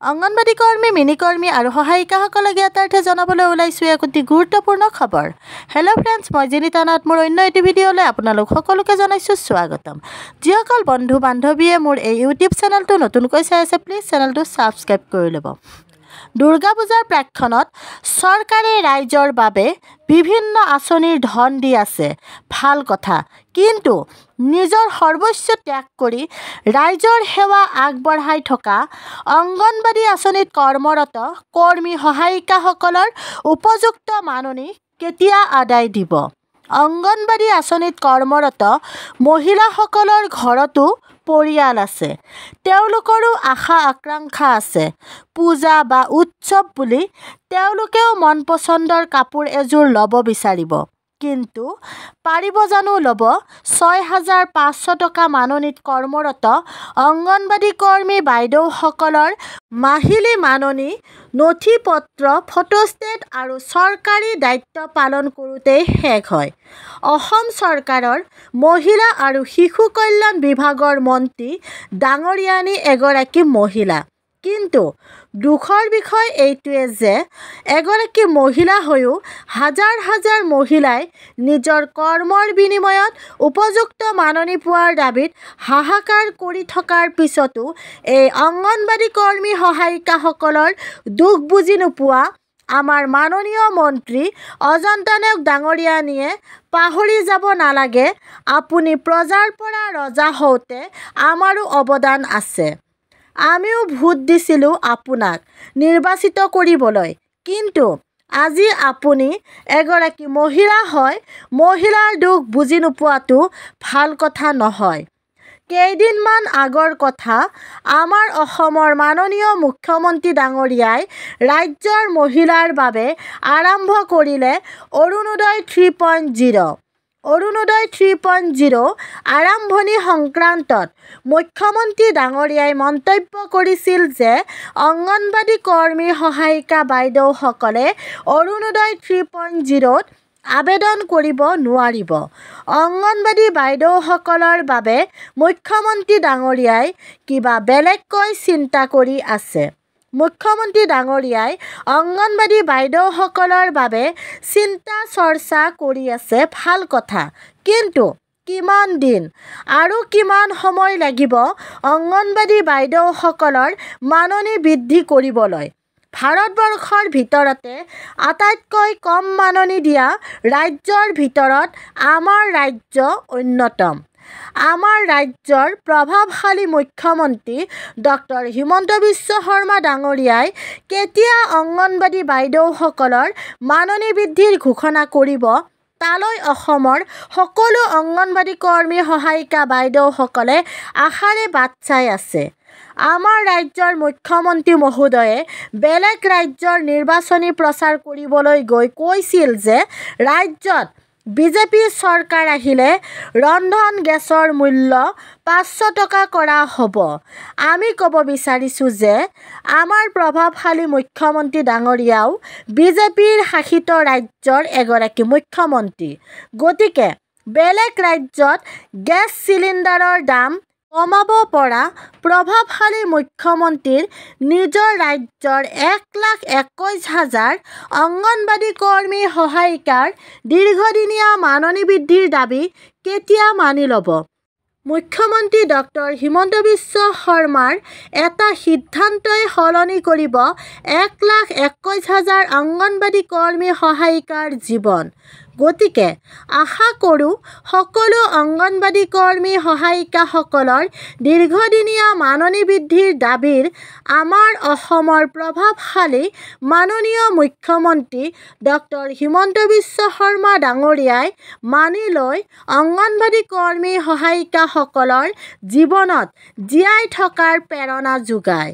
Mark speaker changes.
Speaker 1: অংগনবাড়ী কৰ্মী, মিনিকৰ্মী আৰু সহায়িকাসকলক জ্ঞাতাৰ্থে জনাবলৈ ওলাইছোঁ এক অতি গুৰুত্বপূৰ্ণ খবৰ। হেল্ল' ফ্ৰেণ্ডছ, মই জিনিতা নাথ। মোৰ অন্য এটি ভিডিঅ'লৈ আপোনালোক সকলোকে জনাইছোঁ স্বাগতম। যিসকল বন্ধু বান্ধৱীয়ে মোৰ এই ইউটিউব চেনেলটো নতুনকৈ চাই আছে, প্লিজ চেনেলটো ছাবস্ক্ৰাইব কৰি ল'ব। দুৰ্গা পূজাৰ প্ৰাক্ষণত চৰকাৰে ৰাইজৰ বাবে বিভিন্ন আঁচনিৰ ধন দি আছে, ভাল কথা। কিন্তু নিজৰ সৰ্বস্ব ত্যাগ কৰি ৰাইজৰ সেৱা আগবঢ়াই থকা অংগনবাড়ী আঁচনিত কৰ্মৰত কৰ্মী সহায়িকাসকলৰ উপযুক্ত মাননি কেতিয়া আদায় দিব? অংগনবাড়ী আঁচনিত কৰ্মৰত মহিলাসকলৰ ঘৰতো পৰিয়াল আছে, তেওঁলোকৰো আশা আকাংক্ষা আছে। পূজা বা উৎসৱ বুলি তেওঁলোকেও মন পচন্দৰ কাপোৰ এযোৰ ল'ব বিচাৰিব, কিন্তু পাৰিব জানো ল'ব? ৬,৫০০ টকা মাননিত কৰ্মৰত অংগনবাড়ী কৰ্মী বাইদেউসকলৰ মাহিলী মাননি নথি পত্ৰ, ফটোষ্টেট আৰু চৰকাৰী দায়িত্ব পালন কৰোঁতেই শেষ হয়। অসম চৰকাৰৰ মহিলা আৰু শিশু কল্যাণ বিভাগৰ মন্ত্ৰী ডাঙৰীয়ানী এগৰাকী মহিলা। কিন্তু দুখৰ বিষয় এইটোৱে যে এগৰাকী মহিলা হৈও হাজাৰ হাজাৰ মহিলাই নিজৰ কৰ্মৰ বিনিময়ত উপযুক্ত মাননি পোৱাৰ দাবীত হাহাকাৰ কৰি থকাৰ পিছতো এই অংগনবাড়ী কৰ্মী সহায়িকাসকলৰ দুখ বুজি নোপোৱা আমাৰ মাননীয় মন্ত্ৰী অজন্তা নেওগ ডাঙৰীয়ানীয়ে পাহৰি যাব নালাগে, আপুনি প্ৰজাৰ পৰা ৰজা হওঁতে আমাৰো অৱদান আছে। আমিও ভোট দিছিলোঁ আপোনাক নিৰ্বাচিত কৰিবলৈ, কিন্তু আজি আপুনি এগৰাকী মহিলা হয় মহিলাৰ দুখ বুজি নোপোৱাটো ভাল কথা নহয়। কেইদিনমান আগৰ কথা, আমাৰ অসমৰ মাননীয় মুখ্যমন্ত্ৰী ডাঙৰীয়াই ৰাজ্যৰ মহিলাৰ বাবে আৰম্ভ কৰিলে অৰুণোদয় 3.0। অৰুণোদয় 3.0 আৰম্ভণি সংক্ৰান্তত মুখ্যমন্ত্ৰী ডাঙৰীয়াই মন্তব্য কৰিছিল যে অংগনবাড়ী কৰ্মী সহায়িকা বাইদেউসকলে অৰুণোদয় 3.0ত আবেদন কৰিব নোৱাৰিব। অংগনবাড়ী বাইদেউসকলৰ বাবে মুখ্যমন্ত্ৰী ডাঙৰীয়াই কিবা বেলেগকৈ চিন্তা কৰি আছে। মুখ্যমন্ত্ৰী ডাঙৰীয়াই অংগনবাড়ী বাইদেউসকলৰ বাবে চিন্তা চৰ্চা কৰি আছে, ভাল কথা। কিন্তু কিমান দিন আৰু কিমান সময় লাগিব অংগনবাড়ী বাইদেউসকলৰ মাননি বৃদ্ধি কৰিবলৈ? ভাৰতবৰ্ষৰ ভিতৰতে আটাইতকৈ কম মাননি দিয়া ৰাজ্যৰ ভিতৰত আমাৰ ৰাজ্য অন্যতম। আমাৰ ৰাজ্যৰ প্ৰভাৱশালী মুখ্যমন্ত্ৰী ডক্টৰ হিমন্ত বিশ্ব শৰ্মা ডাঙৰীয়াই কেতিয়া অংগনবাড়ী বাইদেউসকলৰ মাননি বৃদ্ধিৰ ঘোষণা কৰিব, তালৈ অসমৰ সকলো অংগনবাড়ী কৰ্মী সহায়িকা বাইদেউসকলে আশাৰে বাট চাই আছে। আমাৰ ৰাজ্যৰ মুখ্যমন্ত্ৰী মহোদয়ে বেলেগ ৰাজ্যৰ নিৰ্বাচনী প্ৰচাৰ কৰিবলৈ গৈ কৈছিল যে ৰাজ্যত বিজেপি চৰকাৰ আহিলে ৰন্ধন গেছৰ মূল্য ৫০০ টকা কৰা হ'ব। আমি ক'ব বিচাৰিছোঁ যে আমাৰ প্ৰভাৱশালী মুখ্যমন্ত্ৰী ডাঙৰীয়াও বিজেপিৰ শাসিত ৰাজ্যৰ এগৰাকী মুখ্যমন্ত্ৰী। গতিকে বেলেগ ৰাজ্যত গেছ চিলিণ্ডাৰৰ দাম কমাব পৰা প্ৰভাৱশালী মুখ্যমন্ত্ৰীৰ নিজৰ ৰাজ্যৰ ১,২১,০০০ অংগনবাড়ী কৰ্মী সহায়িকাৰ দীৰ্ঘদিনীয়া মাননি বৃদ্ধিৰ দাবী কেতিয়া মানি ল'ব? মুখ্যমন্ত্ৰী ডক্টৰ হিমন্ত বিশ্ব শৰ্মাৰ এটা সিদ্ধান্তই সলনি কৰিব ১,২১,০০০ অংগনবাড়ী কৰ্মী সহায়িকাৰ জীৱন। গতিকে আশা কৰোঁ সকলো অংগনবাড়ী কৰ্মী সহায়িকাসকলৰ দীৰ্ঘদিনীয়া মাননি বৃদ্ধিৰ দাবীৰ আমাৰ অসমৰ প্ৰভাৱশালী মাননীয় মুখ্যমন্ত্ৰী ডক্টৰ হিমন্ত বিশ্ব শৰ্মা ডাঙৰীয়াই মানি লৈ অংগনবাড়ী কৰ্মী সহায়িকাসকলৰ জীৱনত জীয়াই থকাৰ প্ৰেৰণা যোগায়।